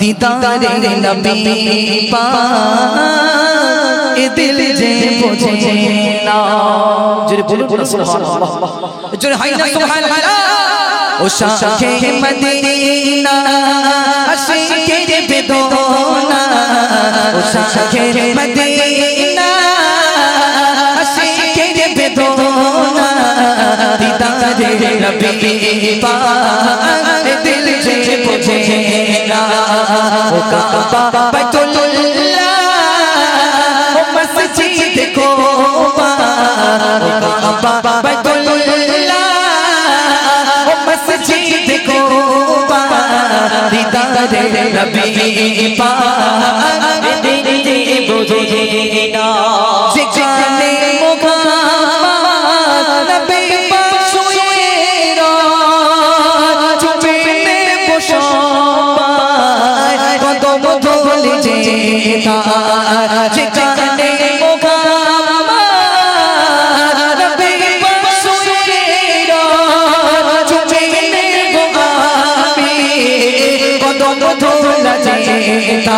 दीदारे नबी पाक दिल जे बुझे ना जोरे बोलो सुभान अल्लाह जोरे हाय ना सुभान अल्लाह ओ शाखे मदीना आशिके बेदोना ओ शाखे मदीना आशिके बेदोना दीदारे नबी पाक दिल जे बुझे ना ओ काबा बैतुल्लाह ओ मस्जिद कोबा ओ काबा बैतुल्लाह ओ मस्जिद कोबा दीदारे नबी पाक दिल जे बुझे ना जिकाने मुहाम्मद नबी पाक सुएरा चुपने पोशाबाय कदम धोल जेता जिकाने मुहाम्मद नबी पाक सुएरा चुपने मुहाबी कदम धोल जेता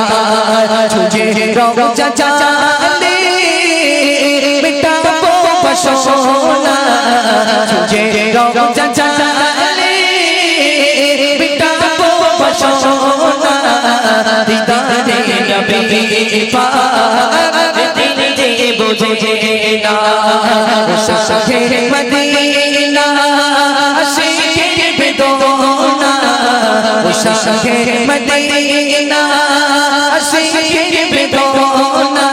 तुझे रोजा जाने मिटाबो पशोना तुझे रोजा जाने मिटाबो पशोना दीदारे नबी पाक दिल जे बुझे ना शाखे मदीना आशिके बेदोना शाखे मदीना आशिके बेदोना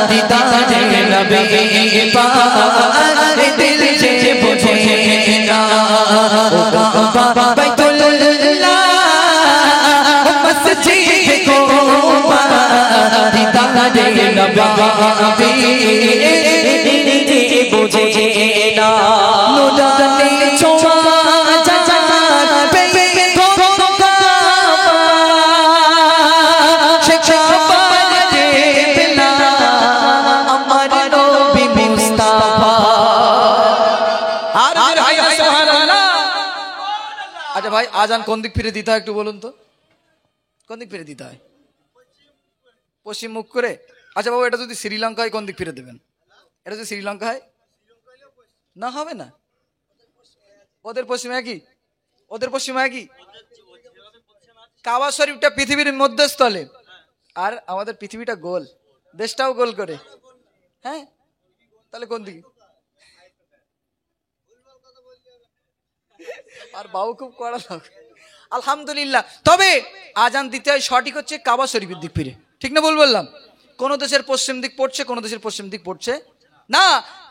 दीदारे नबी पाक दिल जे बुझे ना ओ काबा बैतुल्लाह ओ मस्जिद कोबा दीदारे नबी दिल जे बुझे ना नुरानी छोआ अच्छा भाई आजान कौन दिक फिरे दीता है একটু বলুন তো কোন দিক ফিরে দিতে হয় পশ্চিম মুখ করে আচ্ছা বাবু এটা যদি শ্রীলঙ্কায় কোন দিক ফিরে দিবেন এটা যদি শ্রীলঙ্কায় না হবে না ওদের পশ্চিমে একই কাবা শরীফটা পৃথিবীর মধ্যস্থলে আর আমাদের পৃথিবীটা গোল দেশটাও গোল করে হ্যাঁ তাহলে কোন দিকে আর বাবু খুব কড়া লোক আলহামদুলিল্লাহ তবে আজান দিতে হয় সঠিক হচ্ছে কাবা শরীফের দিক ফিরে ঠিক না বললাম কোন দেশের পশ্চিম দিক পড়ছে কোন দেশের পশ্চিম দিক পড়ছে না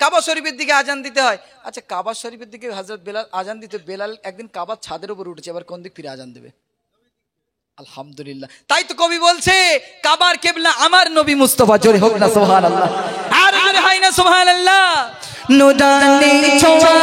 কাবা শরীফের দিকে আজান দিতে হয় আচ্ছা কাবা শরীফের দিকে হযরত বেলাল আজান দিতে বেলাল একদিন কাবার ছাদের উপর উঠেছে আবার কোন দিক ফিরে আজান দেবে আলহামদুলিল্লাহ তাই তো কবি বলছে কাবার কিবলা আমার নবী মুস্তাফা জোরে হোক না সুবহানাল্লাহ আর জোরে হয় না সুবহানাল্লাহ নুরানি ছোঁয়া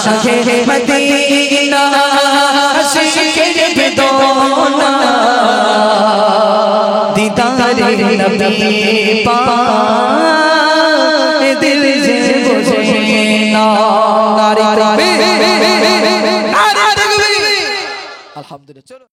शाखे मदीना आशिके बेदोना दीदारे नबी पाक दिल जे बुझे ना नारे अल्हम्दुलिल्लाह। चलो।